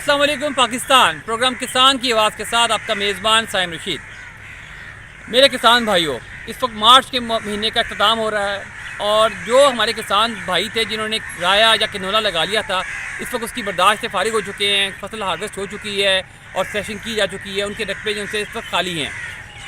अस्सलाम वालेकुम पाकिस्तान। प्रोग्राम किसान की आवाज़ के साथ आपका मेज़बान साइम रशीद। मेरे किसान भाइयों, इस वक्त मार्च के महीने का अख्ताम हो रहा है और जो हमारे किसान भाई थे जिन्होंने राया या किनोला लगा लिया था, इस वक्त उसकी बर्दाश्त से फारिग हो चुके हैं, फसल हार्वेस्ट हो चुकी है और थ्रेशिंग की जा चुकी है, उनके रकबे जो उनसे इस वक्त खाली हैं।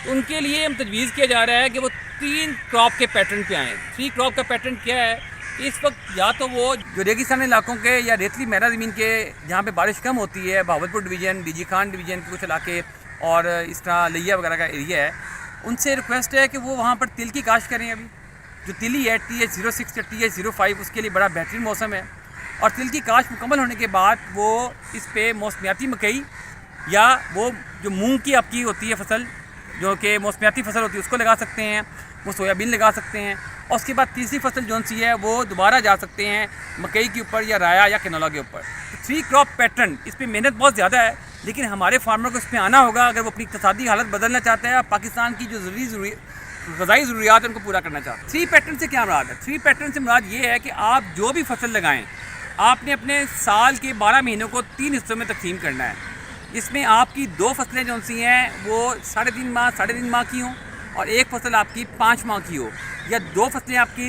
उनके लिए हम तजवीज़ किया जा रहा है कि वो 3 क्रॉप के पैटर्न पे आएँ। 3 क्रॉप का पैटर्न क्या है? इस वक्त या तो वो जो रेगिस्तानी इलाकों के या रेतली महरा ज़मीन के जहाँ पे बारिश कम होती है, Bahawalpur division, DG Khan division के कुछ इलाके और इस तरह लिया वगैरह का एरिया है, उनसे रिक्वेस्ट है कि वो वहाँ पर तिल की काश्त करें। अभी जो तिली है TH06 या TH05 उसके लिए बड़ा बेहतरीन मौसम है और तिल की काश्त मुकम्मल होने के बाद वो इस पे मौसमियाती मकई या वो जो मूंग की आपकी होती है फसल जो कि मौसमियाती फसल होती है उसको लगा सकते हैं, वो सोयाबीन लगा सकते हैं और उसके बाद तीसरी फसल जौन सी है वो दोबारा जा सकते हैं मकई के ऊपर या राया या किनोला के ऊपर। तो 3 क्रॉप पैटर्न, इस पर मेहनत बहुत ज़्यादा है लेकिन हमारे फार्मर को इस पर आना होगा अगर वो अपनी इक़्तिसादी हालत बदलना चाहता है और पाकिस्तान की जो ग़ज़ाई ज़रूरियात है उनको पूरा करना चाहता है। 3 पैटर्न से क्या मुराद है? 3 पैटर्न से मुराद ये है कि आप जो भी फसल लगाएं आपने अपने साल के 12 महीनों को 3 हिस्सों में तकसीम करना है। इसमें आपकी 2 फसलें जो सी हैं वो 3.5 माह की हों और 1 फसल आपकी 5 माह की हो, या 2 फसलें आपकी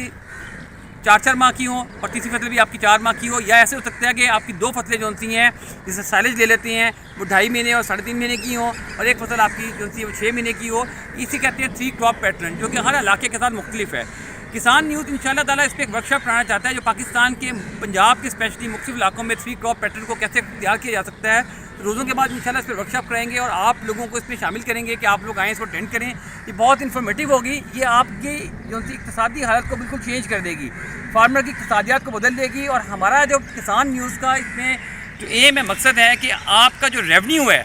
4 माह की हों और तीसरी फसल भी आपकी 4 माह की हो, या ऐसे हो सकता है कि आपकी 2 फसलें जो सी हैं जिसे साइलेज ले लेते हैं वो 2.5 महीने और 3.5 महीने की हों और 1 फसल आपकी जो सी है वो 6 महीने की हो। इसी कहते हैं 3 क्रॉप पैटर्न, जो कि हर इलाके के साथ मुख्तलिफ है। किसान न्यूज़ इंशाअल्लाह ताला इस पर एक वर्कशॉप कराना चाहता है जो पाकिस्तान के पंजाब के स्पेशली मुख्तलिफ इलाकों में 3 क्रॉप पैटर्न को कैसे तैयार किया जा सकता है। रोज़ों के बाद इंशाल्लाह इस पर वर्कशॉप कराएंगे और आप लोगों को इसमें शामिल करेंगे कि आप लोग आएँ, इसको अटेंड करें। ये बहुत इन्फॉर्मेटिव होगी, ये आपकी जो सी इक़्तिसादी हालत को बिल्कुल चेंज कर देगी, फार्मर की इक़्तिसादियात को बदल देगी। और हमारा जो किसान न्यूज़ का इसमें जो एम है, मकसद है कि आपका जो रेवन्यू है,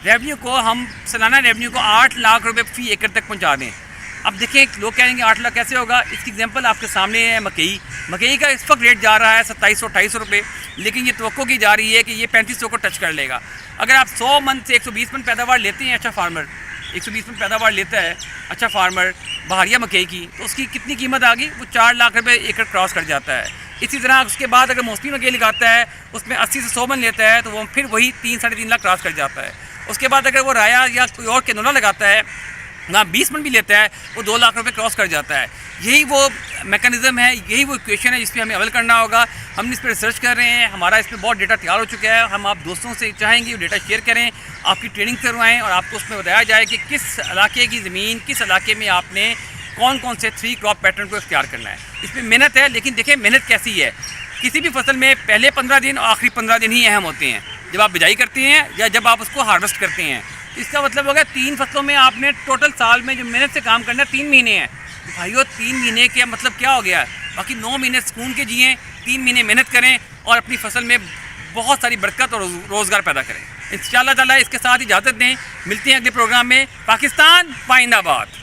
रेवन्यू को हम सालाना रेवन्यू को 8 लाख रुपये फ़ी एकड़ तक पहुँचा दें। अब देखें लोग कहेंगे 8 लाख कैसे होगा, इसकी एग्जांपल आपके सामने है। मकई का इस वक्त रेट जा रहा है 2700-2800 रुपये, लेकिन ये तवक्को की जा रही है कि ये 3500 को टच कर लेगा। अगर आप 100 मन से 120 मन पैदावार लेते हैं, अच्छा फार्मर 120 मन पैदावार लेता है, अच्छा फार्मर बहारिया मकई की, तो उसकी कितनी कीमत आ गई? वो 4 लाख रुपये एकड़ क्रॉस कर जाता है। इसी तरह उसके बाद अगर मौसमी मकई लगाता है उसमें 80 से 100 मन लेता है तो वो फिर वही 3-3.5 लाख क्रॉस कर जाता है। उसके बाद अगर वो राया या कोई और किनोला लगाता है ना 20 मन भी लेता है वो 2 लाख रुपए क्रॉस कर जाता है। यही वो मैकेनिज़्म है, यही वो इक्वेशन है जिस पे हमें अमल करना होगा। हम इस पर रिसर्च कर रहे हैं, हमारा इस पर बहुत डेटा तैयार हो चुका है। हम आप दोस्तों से चाहेंगे वो डेटा शेयर करें, आपकी ट्रेनिंग करवाएं और आपको उसमें बताया जाए कि किस इलाके की ज़मीन, किस इलाके में आपने कौन कौन से 3 क्रॉप पैटर्न को इख्तियार करना है। इसमें मेहनत है, लेकिन देखें मेहनत कैसी है। किसी भी फसल में पहले 15 दिन और आखिरी 15 दिन ही अहम होते हैं, जब आप बिजाई करते हैं या जब आप उसको हार्वेस्ट करते हैं। इसका मतलब होगा 3 फसलों में आपने टोटल साल में जो मेहनत से काम करना है 3 महीने हैं। तो भाइयों 3 महीने के मतलब क्या हो गया? बाकी 9 महीने सुकून के जिएँ, 3 महीने मेहनत करें और अपनी फसल में बहुत सारी बरकत और रोज़गार पैदा करें। इंशाअल्लाह ताला इसके साथ इजाज़त दें, मिलते हैं अगले प्रोग्राम में। पाकिस्तान पाइंदाबाद।